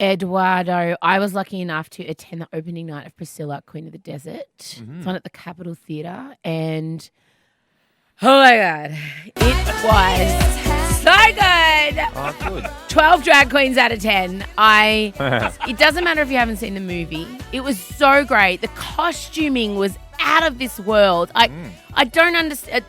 Eduardo, I was lucky enough to attend the opening night of Priscilla, Queen of the Desert. It's on at the Capitol Theatre, and oh my God, it was so good. Oh, good. 12 drag queens out of 10. It doesn't matter if you haven't seen the movie. It was so great. The costuming was out of this world. I don't understand.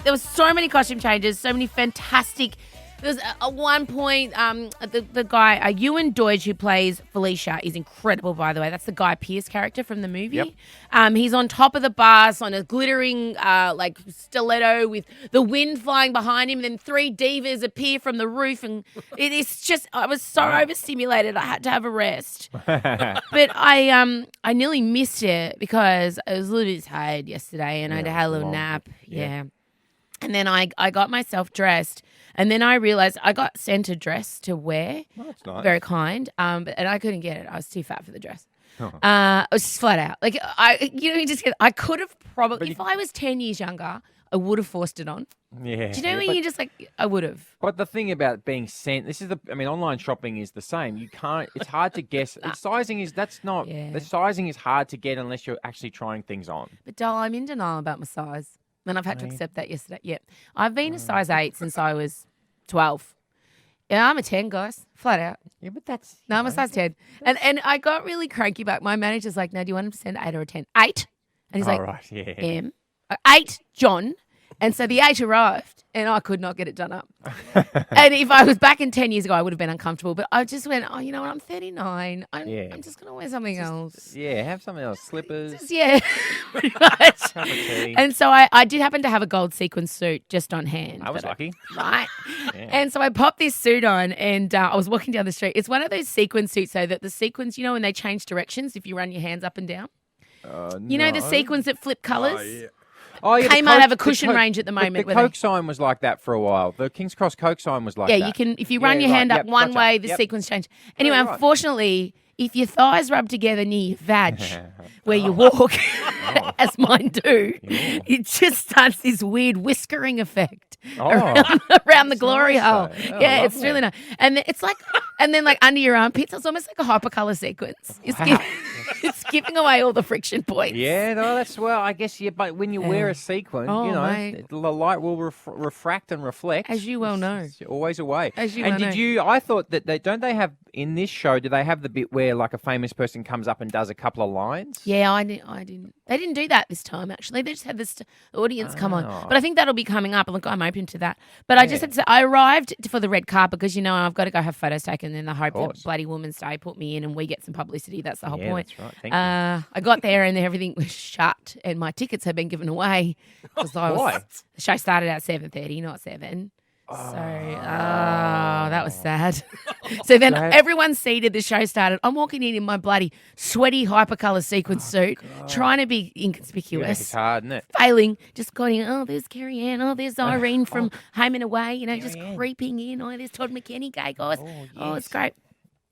There was so many costume changes, so many fantastic. There was at one point, the guy, Ewan Deutsch, who plays Felicia, is incredible, by the way. That's the Guy Pearce character from the movie. Yep. He's on top of the bus on a glittering stiletto with the wind flying behind him. And then three divas appear from the roof. And it's just, I was so overstimulated. I had to have a rest. But I nearly missed it because I was a little bit tired yesterday and I had a little nap. Yeah. And then I got myself dressed. And then I realized I got sent a dress to wear. Oh, that's nice. Very kind. And I couldn't get it. I was too fat for the dress. I was just flat out. Like, I could have probably, if I was 10 years younger, I would have forced it on. Yeah. Do you know when you just I would have. But the thing about being sent, online shopping is the same. You can't, it's hard to guess. The sizing is hard to get unless you're actually trying things on. But, doll, I'm in denial about my size. And I've had to accept that yesterday. Yeah. I've been a size 8 since I was 12. Yeah, I'm a 10, guys. Flat out. Yeah, but I'm a size 10. And I got really cranky back. My manager's like, no, do you want him to send 8 or a 10? 8. And he's like, right, yeah. M. 8, John. And so the 8 arrived and I could not get it done up. And if I was back in 10 years ago, I would have been uncomfortable. But I just went, you know what, I'm 39. I'm just going to wear something else. Yeah, have something else. Slippers. Pretty much. Cup of tea. And so I did happen to have a gold sequin suit just on hand. I was lucky. Right. Yeah. And so I popped this suit on and I was walking down the street. It's one of those sequin suits so that the sequins, you know, when they change directions, if you run your hands up and down. You know the sequins that flip colours? Oh, yeah. Oh, yeah, Kmart have a cushion range at the moment. The Coke sign was like that for a while. The King's Cross Coke sign was like that. Yeah, you can, if you run your hand up one way, the sequins change. Anyway, unfortunately, if your thighs rub together near your vag where you walk, as mine do, it just starts this weird whiskering effect around the glory hole. Yeah, it's really nice. And it's like, and then like under your armpits, it's almost like a hypercolour sequence. It's giving away all the friction points. Yeah, no, I guess, but when you wear a sequin, the light will refract and reflect. As you well know. It's always away. As you well know. I thought that don't they have, in this show, do they have the bit where like a famous person comes up and does a couple of lines? Yeah, I didn't. They didn't do that this time, actually. They just had the audience come on. But I think that'll be coming up. Look, I'm open to that. But I just had to say, I arrived for the red carpet because, I've got to go have photos taken and I hope that Bloody Woman's Day put me in and we get some publicity. That's the whole point. That's right. Thank you. I got there and everything was shut and my tickets had been given away. Why? The show started at 7:30, not 7. So, that was sad. So then everyone seated, the show started. I'm walking in my bloody sweaty hypercolour sequin suit, trying to be inconspicuous. Yeah, it's hard, isn't it? Failing, just going, there's Carrie Ann, there's Irene from Home and Away, just creeping in. There's Todd McKenny, gay guys. It's great.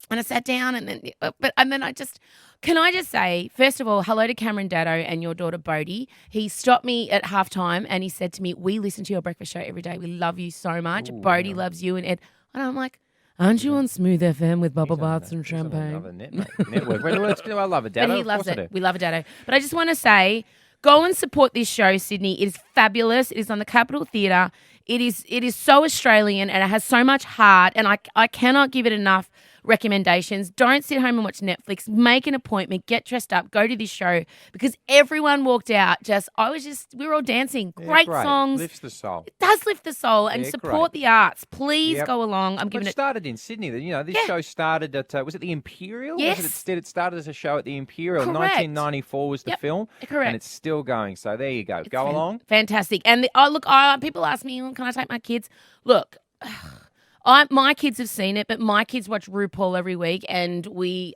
And I sat down and then can I just say, first of all, hello to Cameron Daddo and your daughter Bodhi. He stopped me at halftime and he said to me, we listen to your breakfast show every day. We love you so much. Bodhi loves you and Ed. And I'm like, aren't you on Smooth FM with bubble baths and champagne? Network. I love a Daddo. And he loves it. We love a Daddo. But I just want to say, go and support this show, Sydney. It is fabulous. It is on the Capitol Theatre. It is so Australian and it has so much heart and I cannot give it enough recommendations. Don't sit home and watch Netflix. Make an appointment, get dressed up, go to this show because everyone walked out we were all dancing. Great songs. Lifts the soul. It does lift the soul and support the arts. Please go along. It started in Sydney. This show started at, was it the Imperial? Yes. It started as a show at the Imperial. Correct. 1994 was the film. Correct. And it's still going. So there you go. Go along. Fantastic. And people ask me, can I take my kids? Look, my kids have seen it, but my kids watch RuPaul every week, and we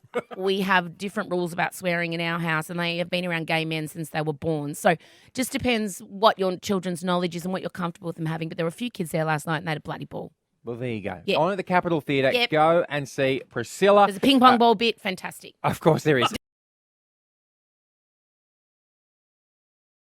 have different rules about swearing in our house, and they have been around gay men since they were born. So just depends what your children's knowledge is and what you're comfortable with them having. But there were a few kids there last night, and they had a bloody ball. Well, there you go. Yep. On at the Capitol Theatre. Yep. Go and see Priscilla. There's a ping pong ball bit. Fantastic. Of course there is.